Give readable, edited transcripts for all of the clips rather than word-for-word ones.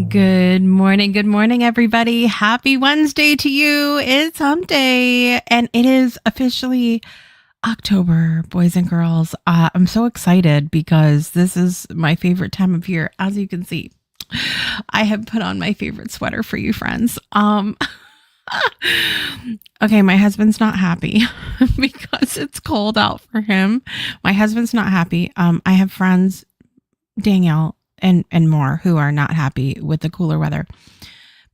Good morning, everybody. Happy Wednesday to you. It's hump day, and it is officially October, boys and girls. I'm so excited because this is my favorite time of year. As you can see, I have put on my favorite sweater for you, friends. Okay, my husband's not happy because it's cold out for him. My husband's not happy. I have friends, Danielle, and more who are not happy with the cooler weather.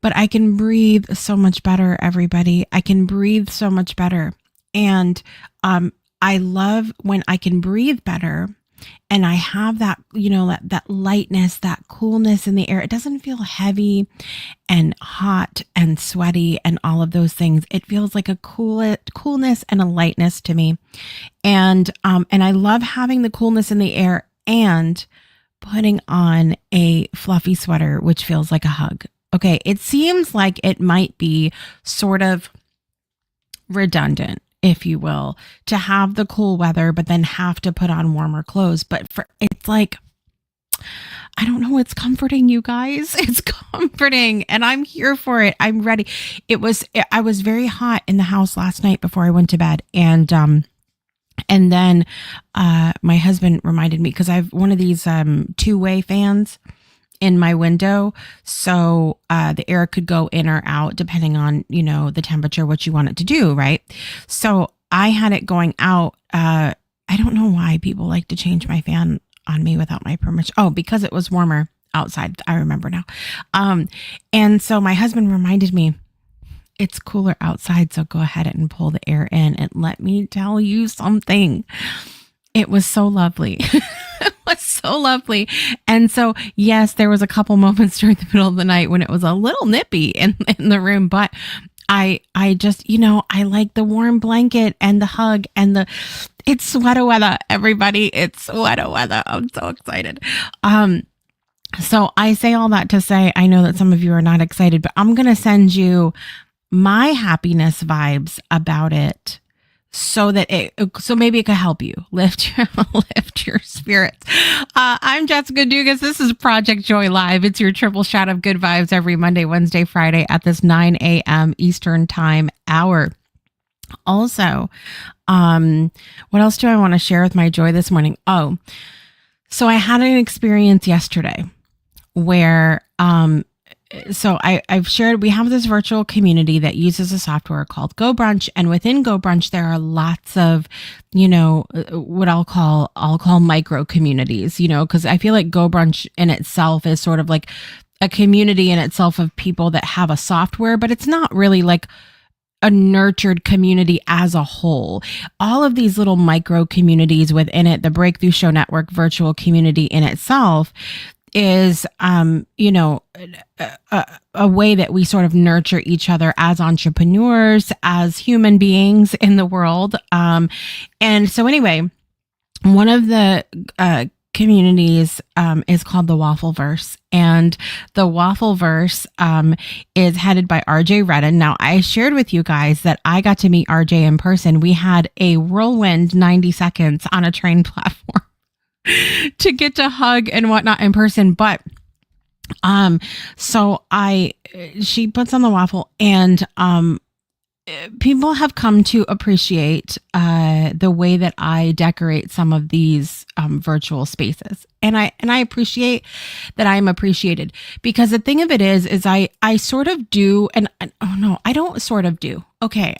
But I can breathe so much better, everybody. I can breathe so much better. And I love when I can breathe better and I have that, that lightness, that coolness in the air. It doesn't feel heavy and hot and sweaty and all of those things. It feels like a coolness and a lightness to me. And I love having the coolness in the air and putting on a fluffy sweater, which feels like a hug. Okay, it seems like it might be sort of redundant, if you will, to have the cool weather, but then have to put on warmer clothes. But it's like, I don't know, it's comforting, you guys. It's comforting, and I'm here for it. I'm ready. I was very hot in the house last night before I went to bed, and then my husband reminded me, because I have one of these two-way fans in my window, so the air could go in or out depending on, the temperature, what you want it to do, right? So I had it going out. I don't know why people like to change my fan on me without my permission. Oh, because it was warmer outside. I remember now. And so my husband reminded me, it's cooler outside, so go ahead and pull the air in. And let me tell you something. It was so lovely. It was so lovely. And so, yes, there was a couple moments during the middle of the night when it was a little nippy in the room, but I just, I like the warm blanket and the hug and it's sweater weather, everybody. It's sweater weather. I'm so excited. So I say all that to say, I know that some of you are not excited, but I'm going to send you my happiness vibes about it so maybe it could help you lift your spirits. I'm Jessica Dugas. This is Project Joy Live. It's your triple shot of good vibes every Monday, Wednesday, Friday at this 9 a.m. Eastern time hour. Also, what else do I want to share with my joy this morning? Oh, so I had an experience yesterday where so I've shared, we have this virtual community that uses a software called Go Brunch. And within Go Brunch, there are lots of, what I'll call micro communities, because I feel like Go Brunch in itself is sort of like a community in itself of people that have a software, but it's not really like a nurtured community as a whole. All of these little micro communities within it, the Breakthrough Show Network virtual community in itself, is, a way that we sort of nurture each other as entrepreneurs, as human beings in the world. And so anyway, one of the communities is called the Waffleverse, and the Waffleverse is headed by RJ Redden. Now, I shared with you guys that I got to meet RJ in person. We had a whirlwind 90 seconds on a train platform to get to hug and whatnot in person. But so she puts on the waffle, and people have come to appreciate the way that I decorate some of these virtual spaces. And I appreciate that I'm appreciated, because the thing of it is I sort of do, and oh no, I don't sort of do. Okay,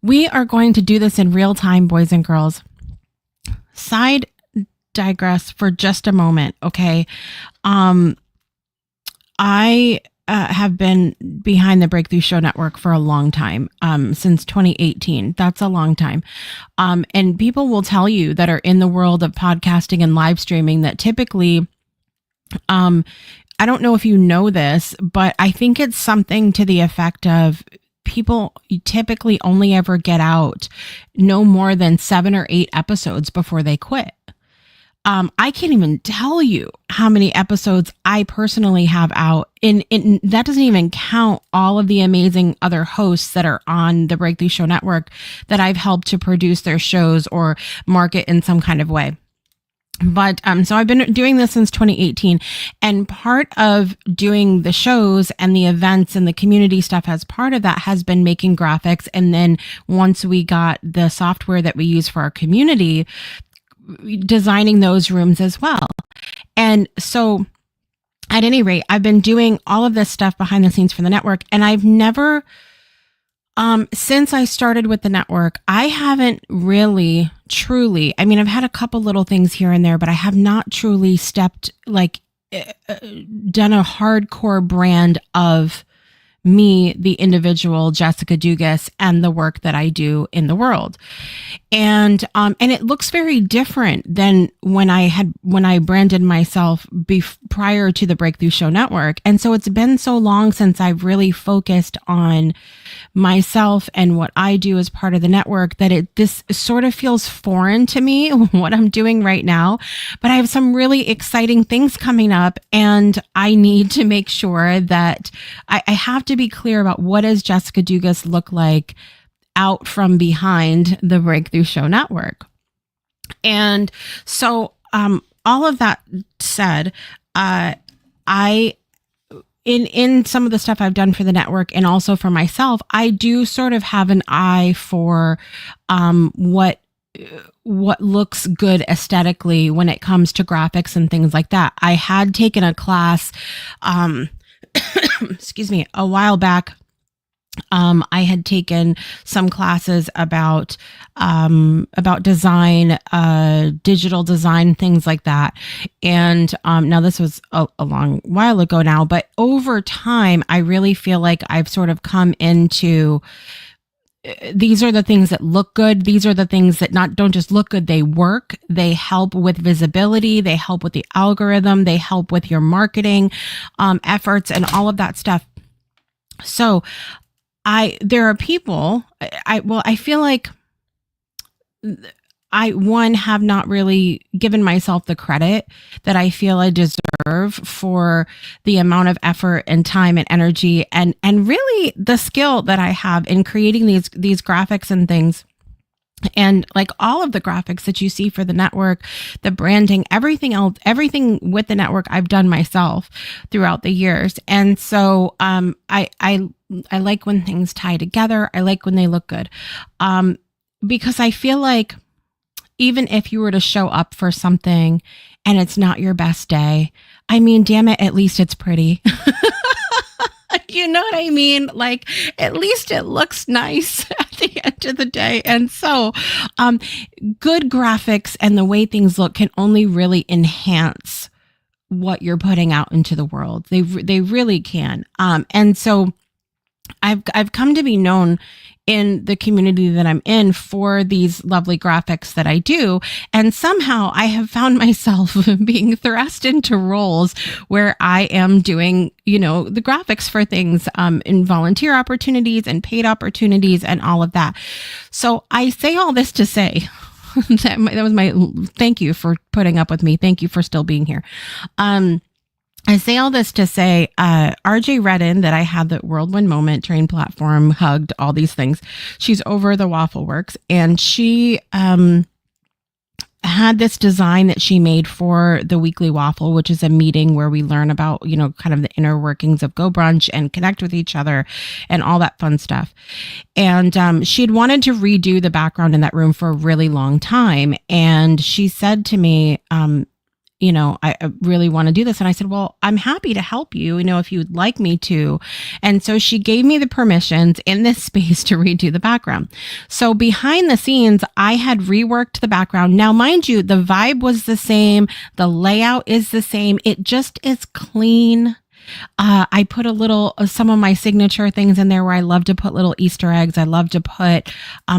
we are going to do this in real time, boys and girls. Side digress for just a moment. Okay. I have been behind the Breakthrough Show Network for a long time, since 2018. That's a long time. And people will tell you that are in the world of podcasting and live streaming that typically, I don't know if you know this, but I think it's something to the effect of people typically only ever get out no more than 7 or 8 episodes before they quit. I can't even tell you how many episodes I personally have out. In that doesn't even count all of the amazing other hosts that are on the Breakthrough Show Network that I've helped to produce their shows or market in some kind of way. But so I've been doing this since 2018, and part of doing the shows and the events and the community stuff as part of that has been making graphics. And then once we got the software that we use for our community, designing those rooms as well. And so at any rate, I've been doing all of this stuff behind the scenes for the network, and I've never, since I started with the network, I haven't really truly, I mean, I've had a couple little things here and there, but I have not truly stepped, like, done a hardcore brand of me, the individual Jessica Dugas, and the work that I do in the world. And it looks very different than when I branded myself prior to the Breakthrough Show Network. And so it's been so long since I've really focused on myself and what I do as part of the network that this sort of feels foreign to me, what I'm doing right now. But I have some really exciting things coming up, and I need to make sure that I have to be clear about what does Jessica Dugas look like out from behind the Breakthrough Show Network. And so all of that said, in some of the stuff I've done for the network and also for myself, I do sort of have an eye for what looks good aesthetically when it comes to graphics and things like that. I had taken a class, excuse me, a while back. I had taken some classes about design, digital design, things like that. And now this was a long while ago now, but over time, I really feel like I've sort of come into, these are the things that look good. These are the things that don't just look good, they work. They help with visibility. They help with the algorithm. They help with your marketing efforts and all of that stuff. So there are people, I feel like I have not really given myself the credit that I feel I deserve for the amount of effort and time and energy and really the skill that I have in creating these graphics and things. And like all of the graphics that you see for the network, the branding, everything else, everything with the network, I've done myself throughout the years. And so I like when things tie together. I like when they look good, because I feel like even if you were to show up for something and it's not your best day, I mean, damn it, at least it's pretty. You know what I mean? Like, at least it looks nice at the end of the day. And so, good graphics and the way things look can only really enhance what you're putting out into the world. They really can. And so I've come to be known in the community that I'm in for these lovely graphics that I do. And somehow I have found myself being thrust into roles where I am doing, the graphics for things, in volunteer opportunities and paid opportunities and all of that. So I say all this to say that was my thank you for putting up with me. Thank you for still being here. I say all this to say, RJ Redden, that I had the Whirlwind Moment train platform, hugged, all these things. She's over the Waffle Works, and she had this design that she made for the weekly waffle, which is a meeting where we learn about, kind of the inner workings of Go Brunch and connect with each other and all that fun stuff. And she'd wanted to redo the background in that room for a really long time. And she said to me, I really want to do this. And I said, well, I'm happy to help you, if you would like me to. And so she gave me the permissions in this space to redo the background. So behind the scenes, I had reworked the background. Now, mind you, the vibe was the same. The layout is the same. It just is clean. I put some of my signature things in there where I love to put little Easter eggs. I love to put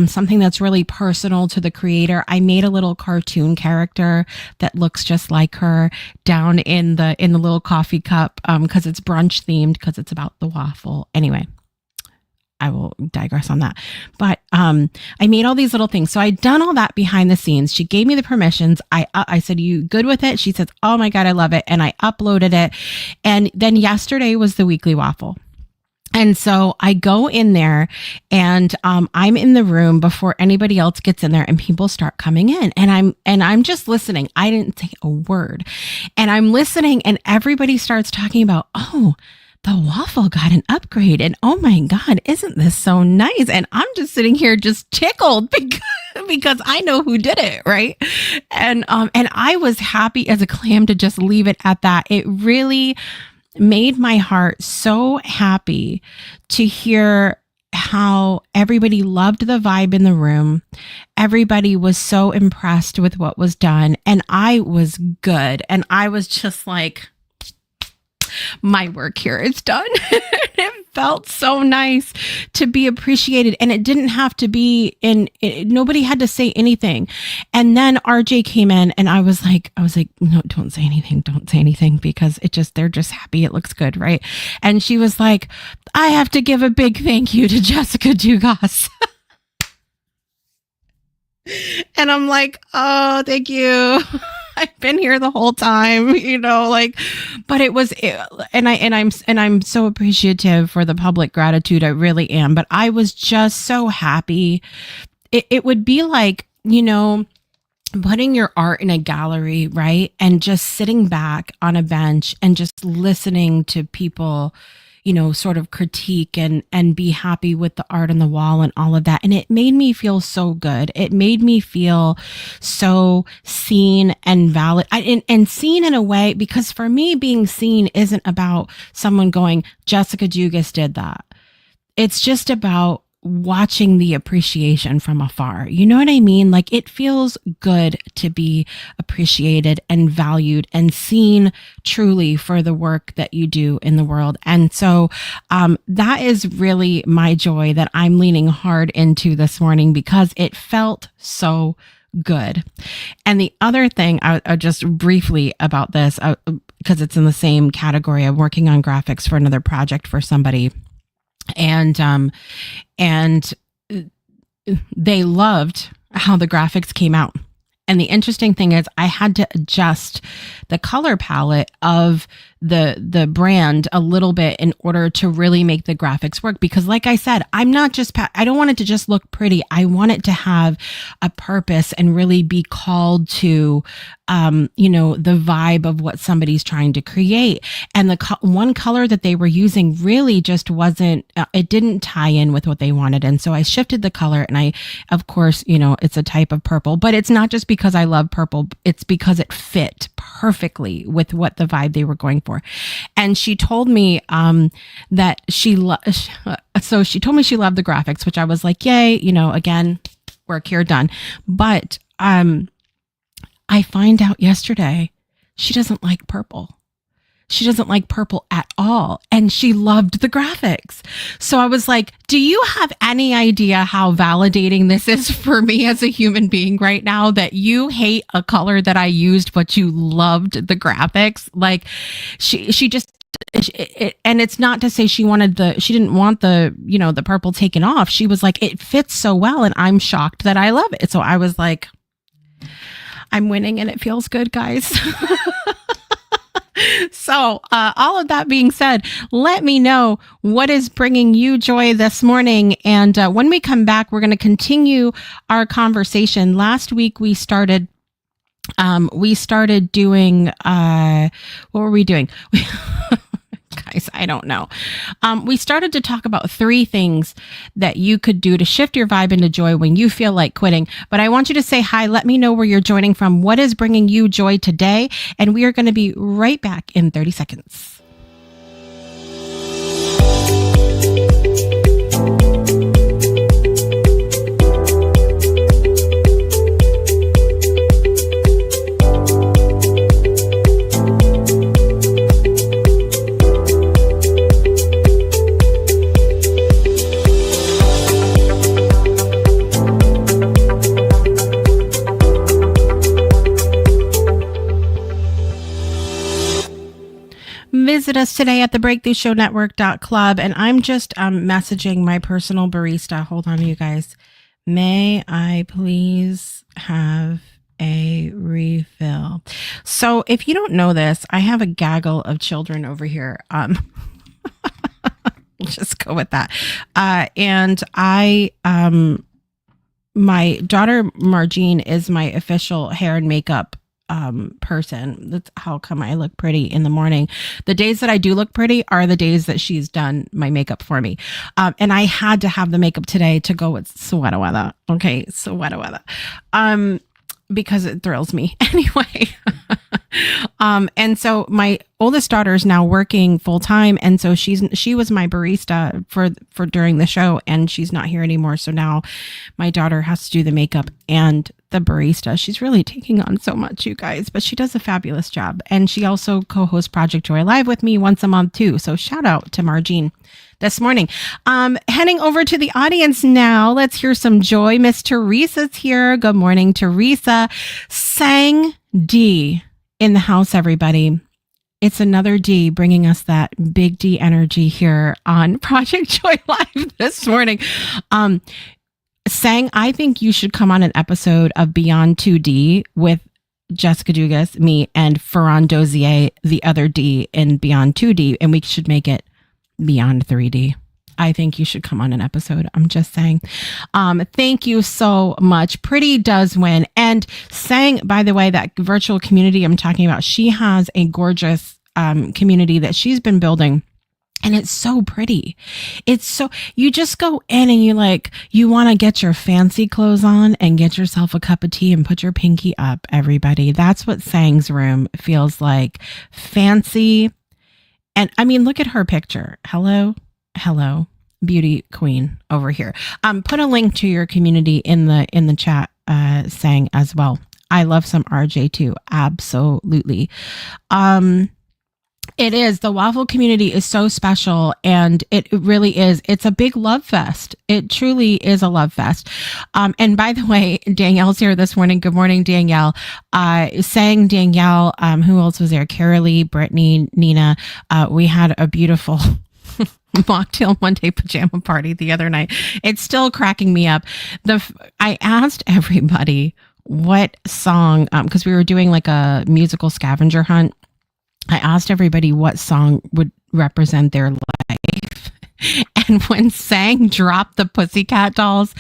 something that's really personal to the creator. I made a little cartoon character that looks just like her down in the little coffee cup, because it's brunch themed, because it's about the waffle. Anyway, I will digress on that. But I made all these little things. So I'd done all that behind the scenes. She gave me the permissions. I said, you good with it? She says, oh my God, I love it. And I uploaded it. And then yesterday was the weekly waffle. And so I go in there and I'm in the room before anybody else gets in there and people start coming in and I'm just listening. I didn't say a word. And I'm listening and everybody starts talking about, oh, the waffle got an upgrade. And oh my God, isn't this so nice? And I'm just sitting here just tickled because I know who did it, right? And I was happy as a clam to just leave it at that. It really made my heart so happy to hear how everybody loved the vibe in the room. Everybody was so impressed with what was done. And I was good. And I was just like, my work here is done. It felt so nice to be appreciated. And it didn't have to be nobody had to say anything. And then RJ came in and I was like, no, don't say anything. Don't say anything because they're just happy. It looks good. Right. And she was like, I have to give a big thank you to Jessica Dugas. And I'm like, oh, thank you. I've been here the whole time, but I'm so appreciative for the public gratitude. I really am. But I was just so happy. It would be like, putting your art in a gallery, right? And just sitting back on a bench and just listening to people, sort of critique and be happy with the art on the wall and all of that. And it made me feel so good. It made me feel so seen and valid and seen in a way, because for me, being seen isn't about someone going, Jessica Dugas did that. It's just about watching the appreciation from afar. You know what I mean? Like, it feels good to be appreciated and valued and seen truly for the work that you do in the world. And so that is really my joy that I'm leaning hard into this morning, because it felt so good. And the other thing, I just briefly about this, because it's in the same category, I'm working on graphics for another project for somebody. And they loved how the graphics came out. And the interesting thing is I had to adjust the color palette of the brand a little bit in order to really make the graphics work. Because like I said, I don't want it to just look pretty. I want it to have a purpose and really be called to, the vibe of what somebody's trying to create. And the one color that they were using really just wasn't, it didn't tie in with what they wanted. And so I shifted the color, and of course, it's a type of purple, but it's not just because I love purple. It's because it fit perfectly with what the vibe they were going for. And she told me that so she told me she loved the graphics, which I was like, yay, again, work here done. But I find out yesterday she doesn't like purple. She doesn't like purple at all. And she loved the graphics. So I was like, do you have any idea how validating this is for me as a human being right now, that you hate a color that I used, but you loved the graphics? Like, she just, and it's not to say she didn't want the purple taken off. She was like, it fits so well. And I'm shocked that I love it. So I was like, I'm winning and it feels good, guys. So all of that being said, let me know what is bringing you joy this morning. And when we come back, we're going to continue our conversation. Last week, we started doing, what were we doing? Guys, I don't know. We started to talk about 3 things that you could do to shift your vibe into joy when you feel like quitting. But I want you to say hi. Let me know where you're joining from. What is bringing you joy today? And we are going to be right back in 30 seconds. Visit us today at the breakthroughshownetwork.club. And I'm just messaging my personal barista. Hold on, you guys. May I please have a refill? So if you don't know this, I have a gaggle of children over here. Just go with that. And my daughter Margine is my official hair and makeup person. That's how come I look pretty in the morning. The days that I do look pretty are the days that she's done my makeup for me. And I had to have the makeup today to go with sweater weather. Okay, sweater weather. Because it thrills me anyway. And so my oldest daughter is now working full time, and so she was my barista for during the show, and she's not here anymore. So now my daughter has to do the makeup and the barista. She's really taking on so much, you guys, but she does a fabulous job, and she also co-hosts Project Joy Live with me once a month too. So shout out to Margine this morning. Heading over to the audience now. Let's hear some joy. Miss Teresa's here. Good morning, Teresa. Sang D in the house, everybody. It's another D bringing us that big D energy here on Project Joy Live this morning. Sang, I think you should come on an episode of Beyond 2D with Jessica Dugas, me, and Ferran Dozier, the other D in Beyond 2D, and we should make it Beyond 3D. I think you should come on an episode. I'm just saying. Thank you so much. Pretty does win. And Sang, by the way, that virtual community I'm talking about, she has a gorgeous community that she's been building. And it's so pretty. It's so, you just go in and you want to get your fancy clothes on and get yourself a cup of tea and put your pinky up, everybody. That's what Sang's room feels like. Fancy. And I mean, look at her picture. Hello, beauty queen over here. Put a link to your community in the chat, Sang, as well. I love some RJ too. Absolutely. It is. The waffle community is so special, and it really is. It's a big love fest. It truly is a love fest. And by the way, Danielle's here this morning. Good morning, Danielle. Sang, Danielle, who else was there? Carolee, Brittany, Nina. We had a beautiful mocktail Monday pajama party the other night. It's still cracking me up. I asked everybody what song, because we were doing like a musical scavenger hunt. I asked everybody what song would represent their life. And when Sang dropped the Pussycat Dolls,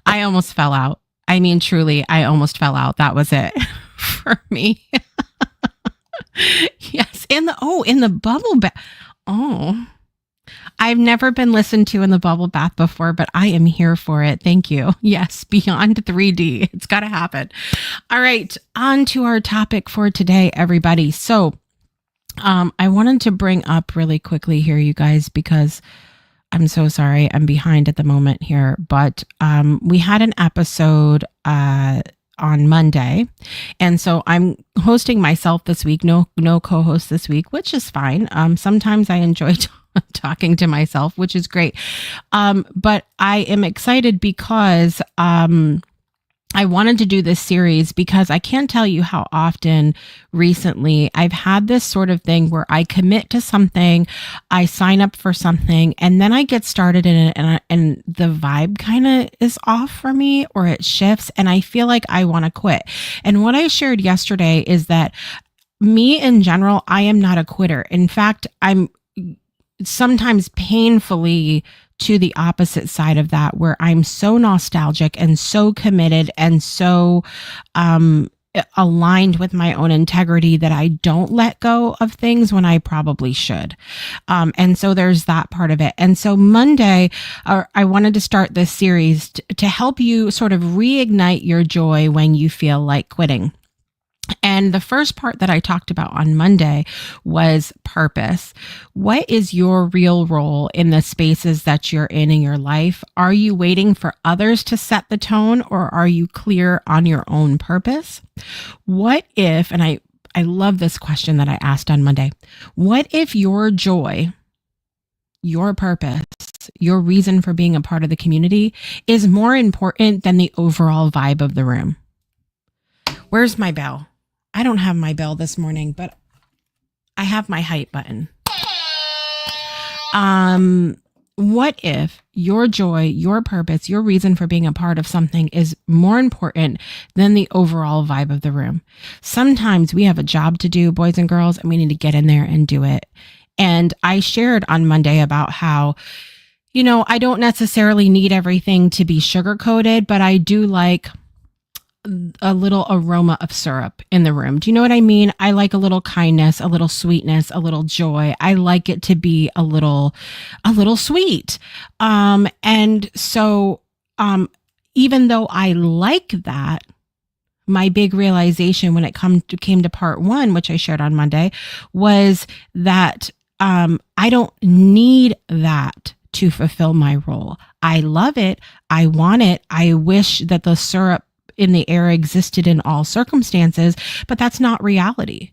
I almost fell out. I mean, truly, I almost fell out. That was it for me. Yes. In the bubble bath. Oh, I've never been listened to in the bubble bath before, but I am here for it. Thank you. Yes. Beyond 3D. It's got to happen. All right. On to our topic for today, everybody. So, I wanted to bring up really quickly here, you guys, because I'm so sorry. I'm behind at the moment here, but we had an episode on Monday, and so I'm hosting myself this week. No co-host this week, which is fine. Sometimes I enjoy talking to myself, which is great. But I am excited because I wanted to do this series because I can't tell you how often recently I've had this sort of thing where I commit to something, I sign up for something, and then I get started in it and the vibe kind of is off for me, or it shifts and I feel like I want to quit. And what I shared yesterday is that me in general, I am not a quitter. In fact, I'm sometimes painfully to the opposite side of that, where I'm so nostalgic and so committed and so aligned with my own integrity that I don't let go of things when I probably should. And so there's that part of it. And so Monday, I wanted to start this series to help you sort of reignite your joy when you feel like quitting. And the first part that I talked about on Monday was purpose. What is your real role in the spaces that you're in your life? Are you waiting for others to set the tone, or are you clear on your own purpose? What if, and I love this question that I asked on Monday, what if your joy, your purpose, your reason for being a part of the community is more important than the overall vibe of the room? Where's my bell? I don't have my bell this morning, but I have my hype button. What if your joy, your purpose, your reason for being a part of something is more important than the overall vibe of the room? Sometimes we have a job to do, boys and girls, and we need to get in there and do it. And I shared on Monday about how, I don't necessarily need everything to be sugar coated, but I do like a little aroma of syrup in the room. Do you know what I mean? I like a little kindness, a little sweetness, a little joy. I like it to be a little sweet. And so, even though I like that, my big realization when it came to part one, which I shared on Monday, was that, I don't need that to fulfill my role. I love it. I want it. I wish that the syrup in the air existed in all circumstances, but that's not reality,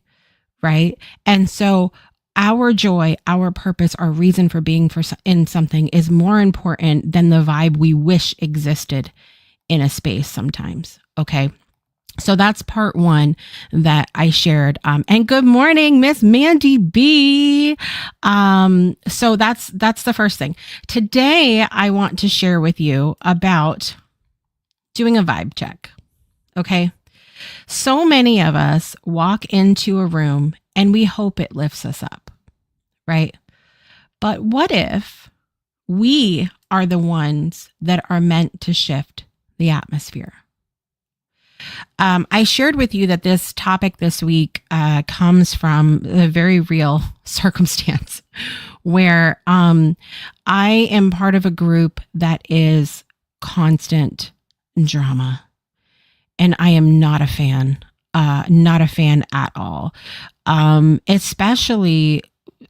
right? And so our joy, our purpose, our reason for being in something is more important than the vibe we wish existed in a space sometimes. Okay. So that's part one that I shared. And good morning, Miss Mandy B. So that's the first thing. Today, I want to share with you about doing a vibe check. Okay. So many of us walk into a room and we hope it lifts us up, right? But what if we are the ones that are meant to shift the atmosphere? I shared with you that this topic this week comes from a very real circumstance where I am part of a group that is constant drama. And I am not a fan at all. Especially,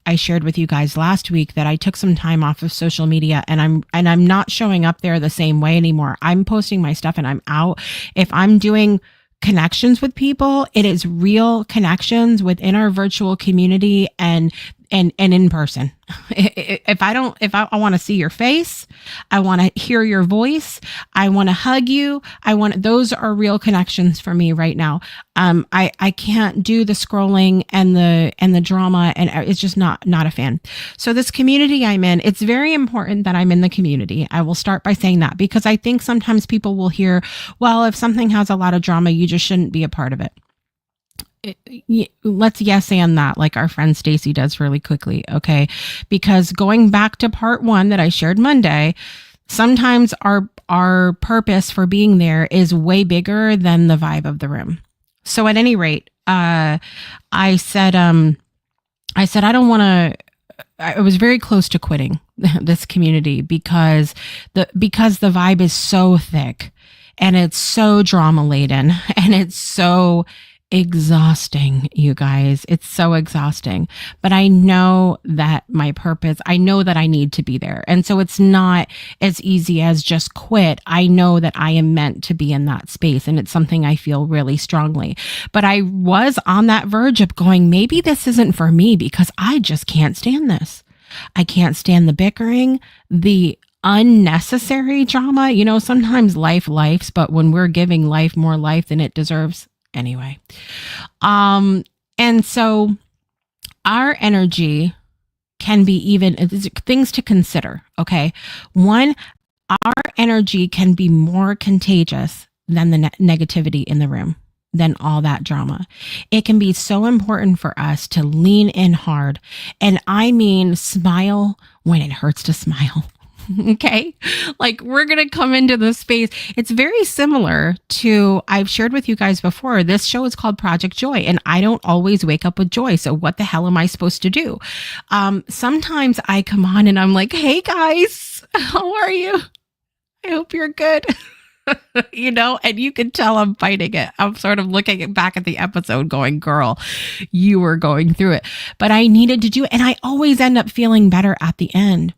I shared with you guys last week that I took some time off of social media and I'm not showing up there the same way anymore. I'm posting my stuff and I'm out. If I'm doing connections with people, it is real connections within our virtual community and in person. If I want to see your face, I want to hear your voice, I want to hug you, those are real connections for me right now. I can't do the scrolling and the drama, and it's just not a fan. So this community I'm in, it's very important that I'm in the community. I will start by saying that, because I think sometimes people will hear, well, if something has a lot of drama, you just shouldn't be a part of it. Let's yes and that, like our friend Stacy does really quickly, okay? Because going back to part one that I shared Monday, sometimes our purpose for being there is way bigger than the vibe of the room. So at any rate, I said I don't want to. I was very close to quitting this community because the vibe is so thick and it's so drama laden and it's so exhausting, you guys. It's so exhausting. But I know that my purpose, I know that I need to be there. And so it's not as easy as just quit. I know that I am meant to be in that space, and it's something I feel really strongly. But I was on that verge of going, maybe this isn't for me, because I just can't stand this. I can't stand the bickering, the unnecessary drama. Sometimes lifes, but when we're giving life more life than it deserves, anyway. And so our energy can be even things to consider. Okay. One, our energy can be more contagious than the negativity in the room, than all that drama. It can be so important for us to lean in hard. And I mean, smile when it hurts to smile. Okay. Like, we're going to come into this space. It's very similar to, I've shared with you guys before, this show is called Project Joy, and I don't always wake up with joy. So what the hell am I supposed to do? Sometimes I come on and I'm like, hey guys, how are you? I hope you're good. And you can tell I'm fighting it. I'm sort of looking back at the episode going, girl, you were going through it, but I needed to do it. And I always end up feeling better at the end.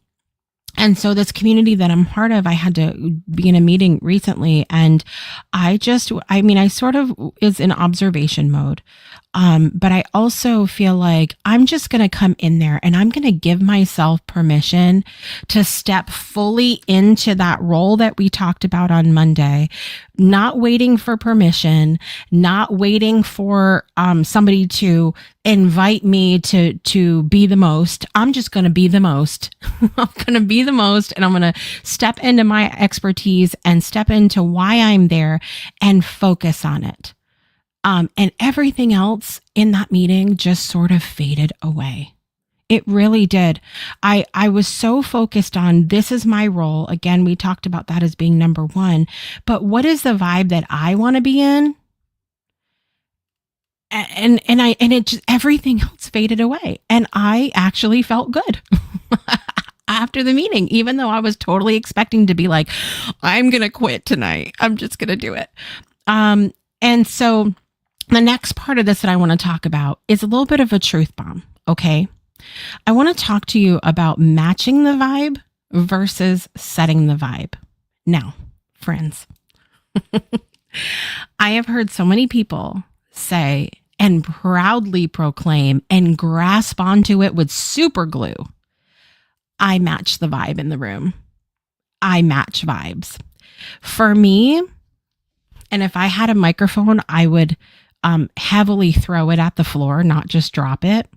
And so this community that I'm part of, I had to be in a meeting recently, and I sort of is in observation mode. But I also feel like I'm just going to come in there and I'm going to give myself permission to step fully into that role that we talked about on Monday, not waiting for permission, not waiting for somebody to invite me to be the most. I'm just going to be the most. I'm going to be the most, and I'm going to step into my expertise and step into why I'm there and focus on it. And everything else in that meeting just sort of faded away. It really did. I was so focused on this is my role. Again, we talked about that as being number one. But what is the vibe that I want to be in? And it just everything else faded away. And I actually felt good after the meeting, even though I was totally expecting to be like, I'm gonna quit tonight. I'm just gonna do it. And so the next part of this that I want to talk about is a little bit of a truth bomb. Okay. I want to talk to you about matching the vibe versus setting the vibe. Now, friends, I have heard so many people say and proudly proclaim and grasp onto it with super glue. I match the vibe in the room. I match vibes. For me, and if I had a microphone, I would heavily throw it at the floor, not just drop it.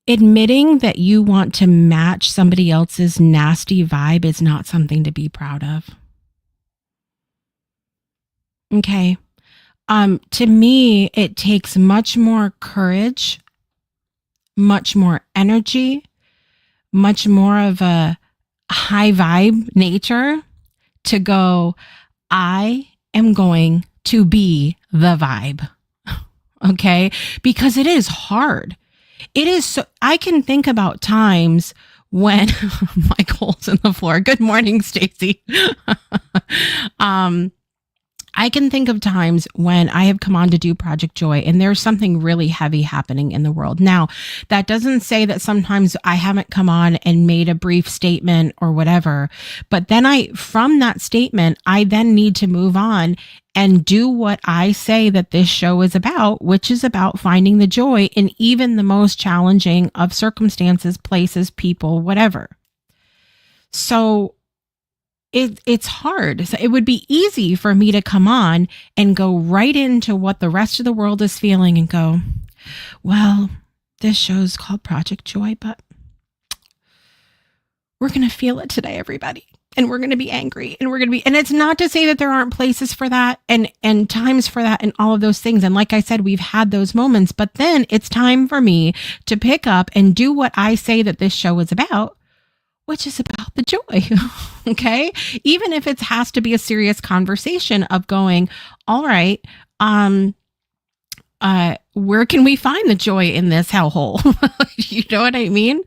Admitting that you want to match somebody else's nasty vibe is not something to be proud of. Okay. To me, it takes much more courage, much more energy, much more of a high vibe nature to go, I am going to be the vibe. Okay. Because it is hard. It is so, I can think about times when Michael's in the floor. Good morning, Stacy. I can think of times when I have come on to do Project Joy and there's something really heavy happening in the world. Now, that doesn't say that sometimes I haven't come on and made a brief statement or whatever, but then from that statement, I then need to move on and do what I say that this show is about, which is about finding the joy in even the most challenging of circumstances, places, people, whatever. So it's hard. So it would be easy for me to come on and go right into what the rest of the world is feeling and go, well, this show's called Project Joy, but we're going to feel it today, everybody. And we're going to be angry and and it's not to say that there aren't places for that and times for that and all of those things. And like I said, we've had those moments, but then it's time for me to pick up and do what I say that this show is about, which is about the joy. Okay. Even if it has to be a serious conversation of going, all right, where can we find the joy in this hellhole? You know what I mean?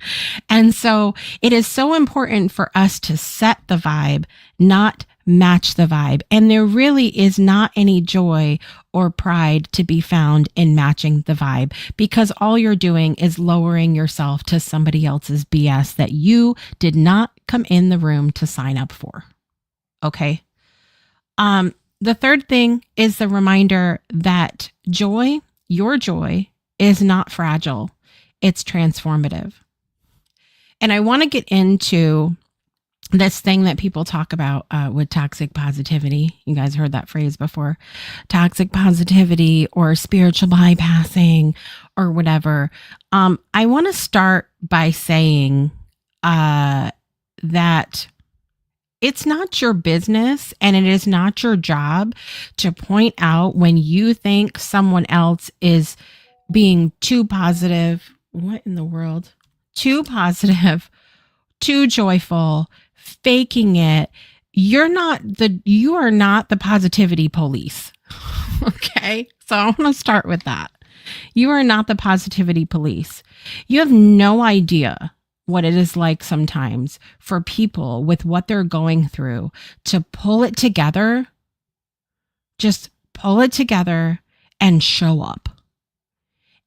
And so it is so important for us to set the vibe, not match the vibe. And there really is not any joy or pride to be found in matching the vibe, because all you're doing is lowering yourself to somebody else's BS that you did not come in the room to sign up for. Okay. The third thing is the reminder that joy, your joy, is not fragile. It's transformative. And I want to get into this thing that people talk about with toxic positivity. You guys heard that phrase before. Toxic positivity or spiritual bypassing or whatever. I want to start by saying that it's not your business and it is not your job to point out when you think someone else is being too positive. What in the world? Too positive, too joyful, faking it. You are not the positivity police. Okay. So I want to start with that. You are not the positivity police. You have no idea what it is like sometimes for people with what they're going through to pull it together, just pull it together and show up.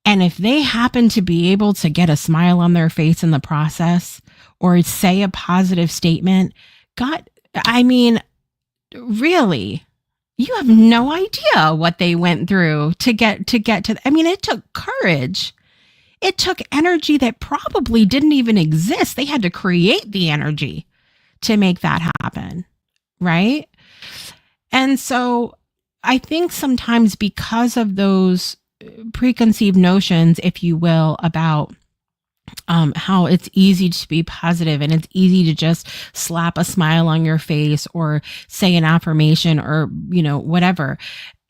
And if they happen to be able to get a smile on their face in the process or say a positive statement, God, I mean, really, you have no idea what they went through to get to, I mean, it took courage. It took energy that probably didn't even exist. They had to create the energy to make that happen. Right. And so I think sometimes because of those preconceived notions, if you will, about how it's easy to be positive and it's easy to just slap a smile on your face or say an affirmation or, you know, whatever.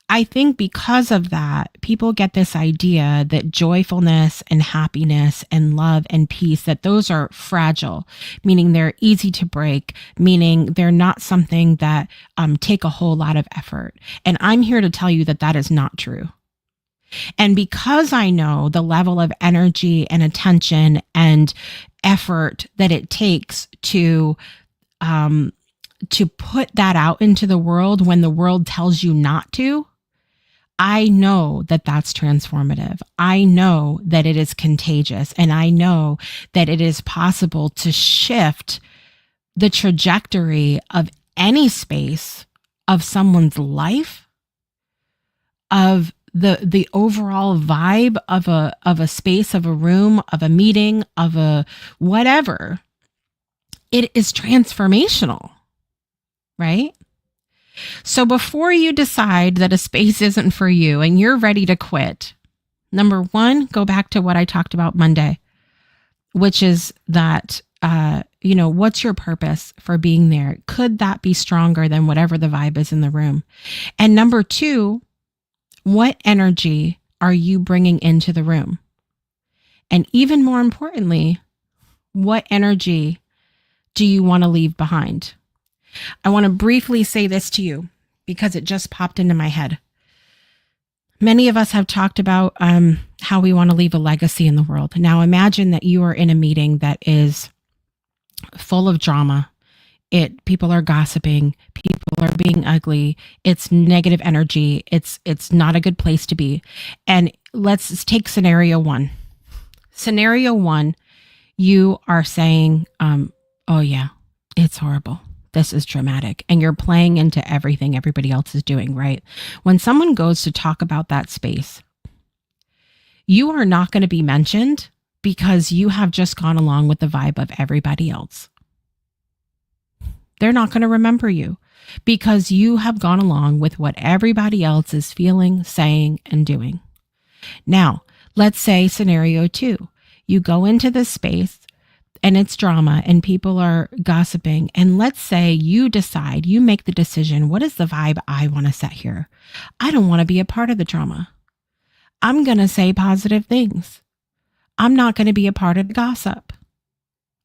I think because of that, people get this idea that joyfulness and happiness and love and peace, that those are fragile, meaning they're easy to break, meaning they're not something that take a whole lot of effort. And I'm here to tell you that that is not true. And because I know the level of energy and attention and effort that it takes to put that out into the world when the world tells you not to, I know that that's transformative. I know that it is contagious. And I know that it is possible to shift the trajectory of any space of someone's life, of the overall vibe of a space, of a room, of a meeting, of a whatever. It is transformational, right? So before you decide that a space isn't for you and you're ready to quit, number one, go back to what I talked about Monday, which is that, what's your purpose for being there? Could that be stronger than whatever the vibe is in the room? And number two, what energy are you bringing into the room? And even more importantly, what energy do you want to leave behind? I want to briefly say this to you because it just popped into my head. Many of us have talked about how we want to leave a legacy in the world. Now imagine that you are in a meeting that is full of drama. People are gossiping, people are being ugly, it's negative energy, it's not a good place to be. And let's take scenario one. Scenario one, you are saying, oh yeah, it's horrible. This is dramatic. And you're playing into everything everybody else is doing, right? When someone goes to talk about that space, you are not going to be mentioned because you have just gone along with the vibe of everybody else. They're not going to remember you because you have gone along with what everybody else is feeling, saying, and doing. Now, let's say scenario two, you go into this space and it's drama and people are gossiping. And let's say you decide, you make the decision, what is the vibe I want to set here? I don't want to be a part of the drama. I'm going to say positive things. I'm not going to be a part of the gossip.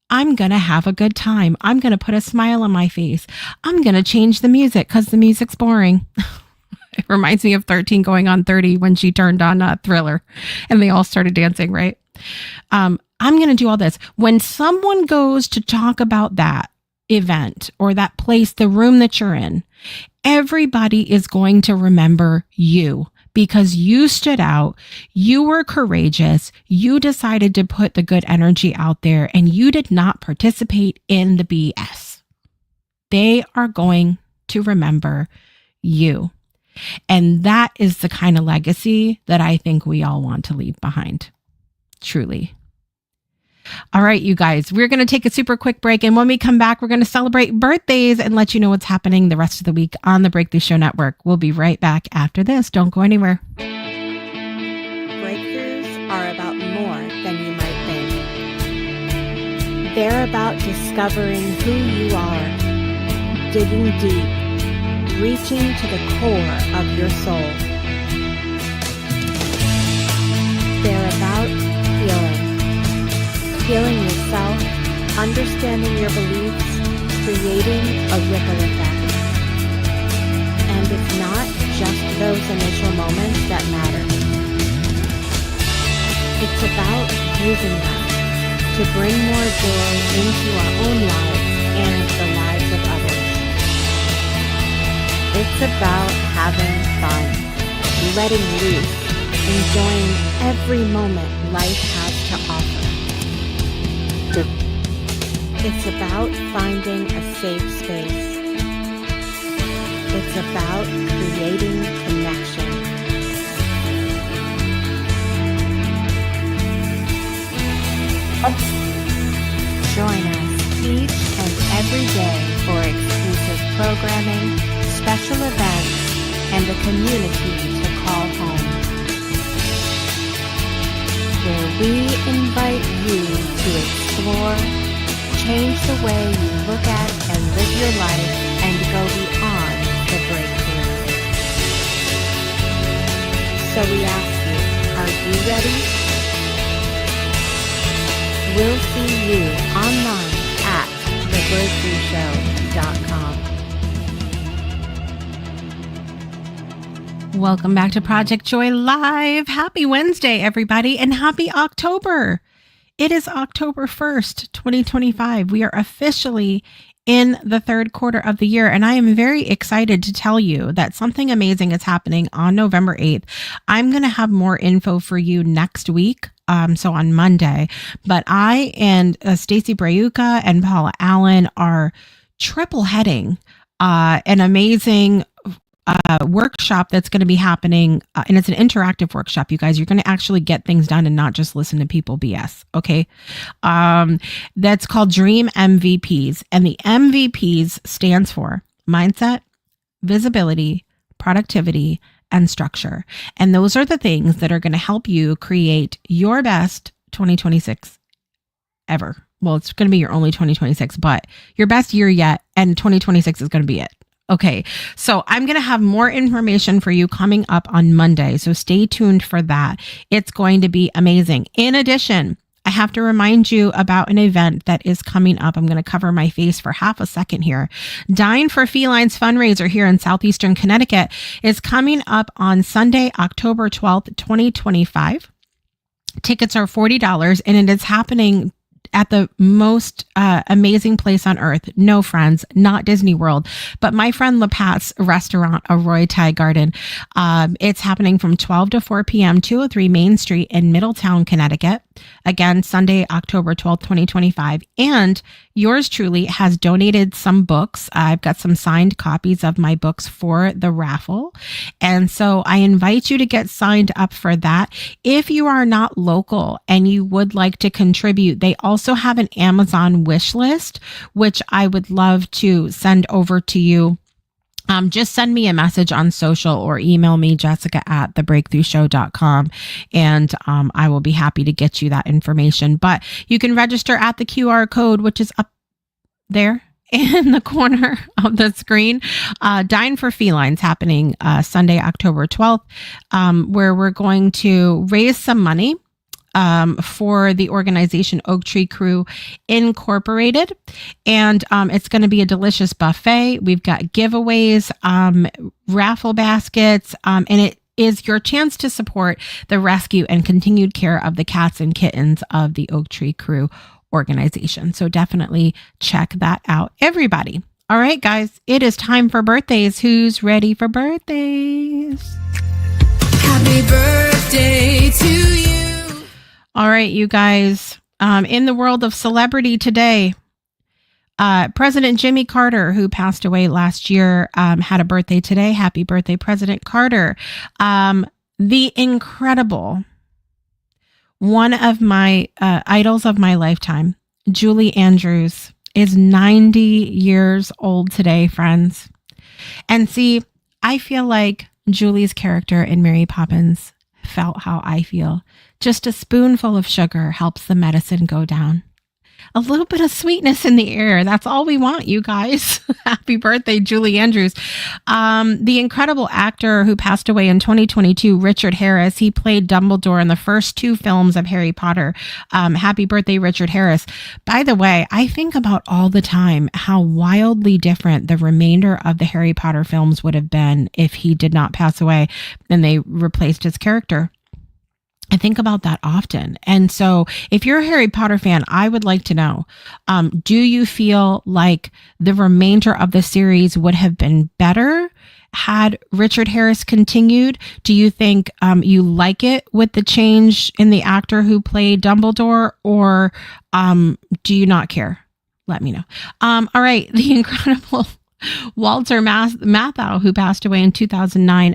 I'm going to have a good time. I'm going to put a smile on my face. I'm going to change the music because the music's boring. It reminds me of 13 going on 30 when she turned on Thriller and they all started dancing, right? I'm going to do all this. When someone goes to talk about that event or that place, the room that you're in, everybody is going to remember you. Because you stood out, you were courageous, you decided to put the good energy out there, and you did not participate in the BS. They are going to remember you. And that is the kind of legacy that I think we all want to leave behind. Truly. All right, you guys, we're going to take a super quick break. And when we come back, we're going to celebrate birthdays and let you know what's happening the rest of the week on the Breakthrough Show Network. We'll be right back after this. Don't go anywhere. Breakthroughs are about more than you might think. They're about discovering who you are, digging deep, reaching to the core of your soul. They're about healing. Healing yourself, understanding your beliefs, creating a ripple effect. And it's not just those initial moments that matter. It's about using them to bring more joy into our own lives and the lives of others. It's about having fun, letting loose, enjoying every moment life has to offer. It's about finding a safe space. It's about creating connection. Join us each and every day for exclusive programming, special events, and a community to call home. Where we invite you to explore, change the way you look at and live your life, and go beyond the breakthrough. So we ask you, are you ready? We'll see you online at thebreakthroughshow.com. Welcome back to Project Joy Live. Happy Wednesday, everybody, and happy October. It is October 1st, 2025. We are officially in the third quarter of the year, and I am very excited to tell you that something amazing is happening on November 8th. I'm going to have more info for you next week. So on Monday, but I and Stacey Brayuka and Paula Allen are triple heading an amazing workshop that's going to be happening. And it's an interactive workshop, you guys. You're going to actually get things done and not just listen to people BS. Okay. That's called Dream MVPs. And the MVPs stands for mindset, visibility, productivity, and structure. And those are the things that are going to help you create your best 2026 ever. Well, it's going to be your only 2026, but your best year yet. And 2026 is going to be it. Okay, so I'm going to have more information for you coming up on Monday. So stay tuned for that. It's going to be amazing. In addition, I have to remind you about an event that is coming up. I'm going to cover my face for half a second here. Dying for Felines fundraiser here in Southeastern Connecticut is coming up on Sunday, October 12th, 2025. Tickets are $40 and it is happening at the most amazing place on earth. No, friends, not Disney World, but my friend LaPat's restaurant, a Roy Thai Garden. It's happening from 12 to 4 p.m., 203 Main Street in Middletown, Connecticut. Again, Sunday, October 12th, 2025. And yours truly has donated some books. I've got some signed copies of my books for the raffle. And so I invite you to get signed up for that. If you are not local and you would like to contribute, they also have an Amazon wish list, which I would love to send over to you. Just send me a message on social or email me, Jessica at thebreakthroughshow.com, and I will be happy to get you that information. But you can register at the QR code, which is up there in the corner of the screen. Dying for Felines happening Sunday, October 12th, where we're going to raise some money for the organization Oak Tree Crew Incorporated. And it's going to be a delicious buffet. We've got giveaways, raffle baskets, and it is your chance to support the rescue and continued care of the cats and kittens of the Oak Tree Crew organization. So definitely check that out, everybody. All right, guys, it is time for birthdays. Who's ready for birthdays? Happy birthday to you. All right, you guys, in the world of celebrity today, President Jimmy Carter, who passed away last year, had a birthday today. Happy birthday, President Carter. The incredible, one of my idols of my lifetime, Julie Andrews, is 90 years old today, friends. And see, I feel like Julie's character in Mary Poppins felt how I feel. Just a spoonful of sugar helps the medicine go down. A little bit of sweetness in the air. That's all we want, you guys. Happy birthday, Julie Andrews. The incredible actor who passed away in 2022, Richard Harris. He played Dumbledore in the first two films of Harry Potter. Happy birthday, Richard Harris. By the way, I think about all the time how wildly different the remainder of the Harry Potter films would have been if he did not pass away and they replaced his character. I think about that often. And so if you're a Harry Potter fan, I would like to know, do you feel like the remainder of the series would have been better had Richard Harris continued? Do you think you like it with the change in the actor who played Dumbledore, or do you not care? Let me know. All right. The incredible Walter Matthau, who passed away in 2009,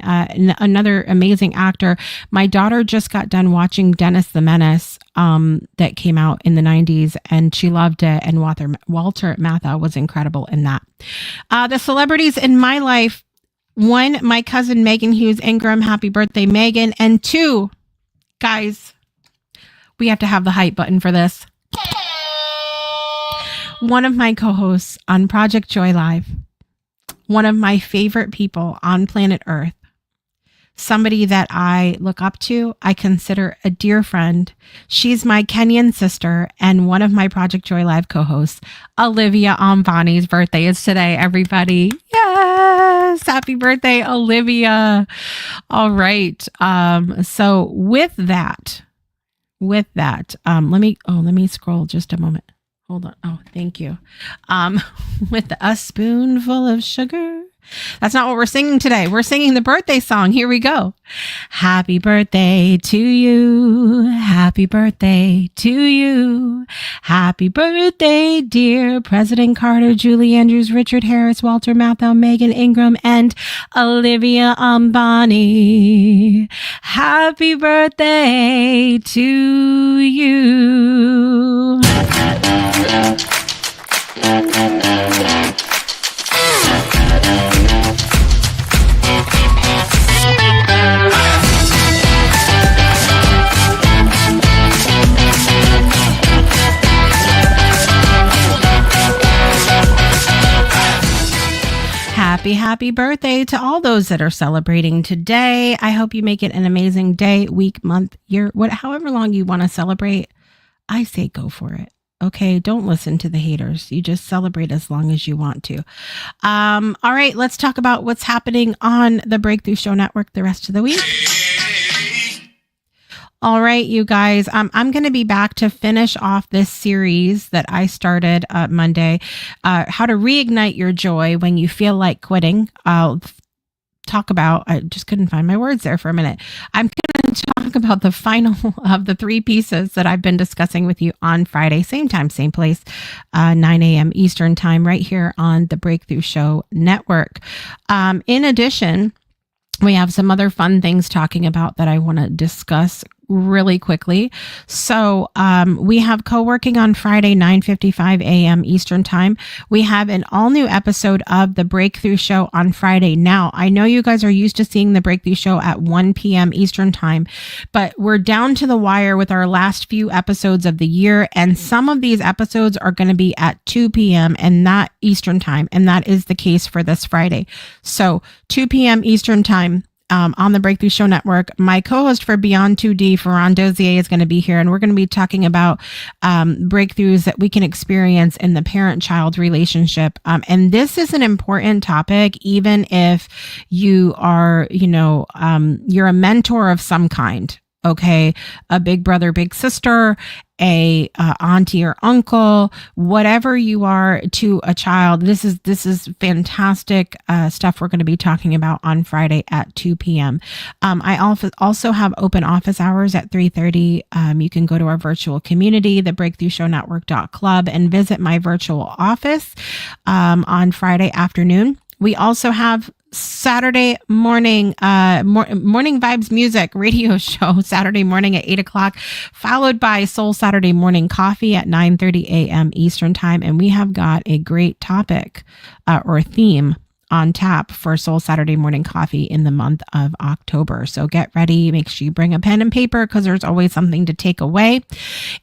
another amazing actor. My daughter just got done watching Dennis the Menace that came out in the 90s, and she loved it. And Walter Matthau was incredible in that. The celebrities in my life: one, my cousin Megan Hughes Ingram. Happy birthday, Megan. And two, guys, we have to have the hype button for this. One of my co-hosts on Project Joy Live, one of my favorite people on planet Earth, somebody that I look up to. I consider a dear friend. She's my Kenyan sister and one of my Project Joy Live co-hosts. Olivia Ambani's birthday is today, everybody. Yes. Happy birthday, Olivia. All right. So with that, let me scroll just a moment. Hold on. Oh, thank you. With a spoonful of sugar. That's not what we're singing today. We're singing the birthday song. Here we go. Happy birthday to you. Happy birthday to you. Happy birthday, dear President Carter, Julie Andrews, Richard Harris, Walter Matthau, Megan Ingram, and Olivia Ambani. Happy birthday to you. Happy birthday to all those that are celebrating today. I hope you make it an amazing day, week, month, year, however long you want to celebrate. I say go for it. Okay, don't listen to the haters. You just celebrate as long as you want to. All right, let's talk about what's happening on the Breakthrough Show Network the rest of the week. All right, you guys, I'm going to be back to finish off this series that I started Monday, how to reignite your joy when you feel like quitting. I'll talk about, I just couldn't find my words there for a minute. I'm going to talk about the final of the 3 pieces that I've been discussing with you on Friday, same time, same place, 9 a.m. Eastern time, right here on the Breakthrough Show Network. In addition, we have some other fun things talking about that I want to discuss really quickly. So we have co-working on Friday, 9:55 a.m. Eastern time. We have an all new episode of the Breakthrough Show on Friday. Now, I know you guys are used to seeing the Breakthrough Show at 1 p.m. Eastern time, but we're down to the wire with our last few episodes of the year. And some of these episodes are going to be at 2 p.m. and not Eastern time. And that is the case for this Friday. So 2 p.m. Eastern time. On the Breakthrough Show Network. My co-host for Beyond 2D, Ferran Dozier, is going to be here, and we're going to be talking about breakthroughs that we can experience in the parent-child relationship. And this is an important topic, even if you are, you're a mentor of some kind. Okay, a big brother, big sister, a auntie or uncle, whatever you are to a child. This is fantastic stuff we're going to be talking about on Friday at 2 p.m. I also have open office hours at 3:30. You can go to our virtual community, the breakthroughshownetwork.club, and visit my virtual office on Friday afternoon. We also have Saturday morning, morning vibes music radio show Saturday morning at 8:00, followed by Soul Saturday morning coffee at 9:30 a.m. Eastern time. And we have got a great topic or theme on tap for Soul Saturday morning coffee in the month of October. So get ready. Make sure you bring a pen and paper because there's always something to take away.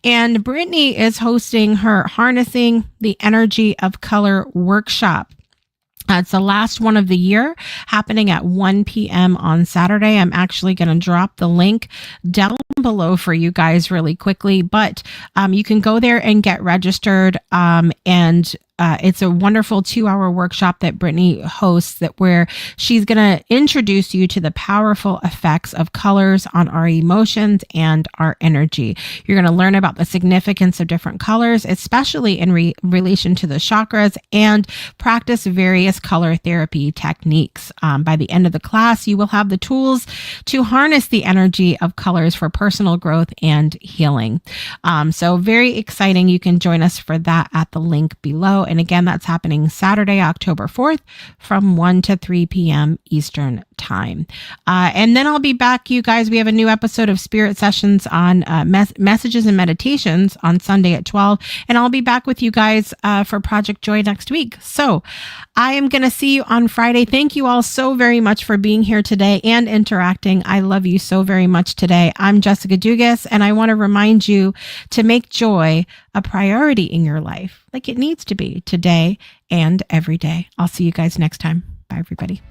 And Brittany is hosting her Harnessing the Energy of Color workshop. It's the last one of the year, happening at 1 p.m. on Saturday. I'm actually going to drop the link down below for you guys really quickly, but you can go there and get registered. And it's a wonderful 2-hour workshop that Brittany hosts, where she's going to introduce you to the powerful effects of colors on our emotions and our energy. You're going to learn about the significance of different colors, especially in relation to the chakras, and practice various color therapy techniques. By the end of the class, you will have the tools to harness the energy of colors for personal growth and healing. So very exciting. You can join us for that at the link below. And again, that's happening Saturday, October 4th from 1 to 3 p.m. Eastern time. And then I'll be back, you guys. We have a new episode of Spirit Sessions on Messages and Meditations on Sunday at 12. And I'll be back with you guys for Project Joy next week. So I am going to see you on Friday. Thank you all so very much for being here today and interacting. I love you so very much today. I'm Jessica Dugas, and I want to remind you to make joy a priority in your life, like it needs to be today and every day. I'll see you guys next time. Bye, everybody.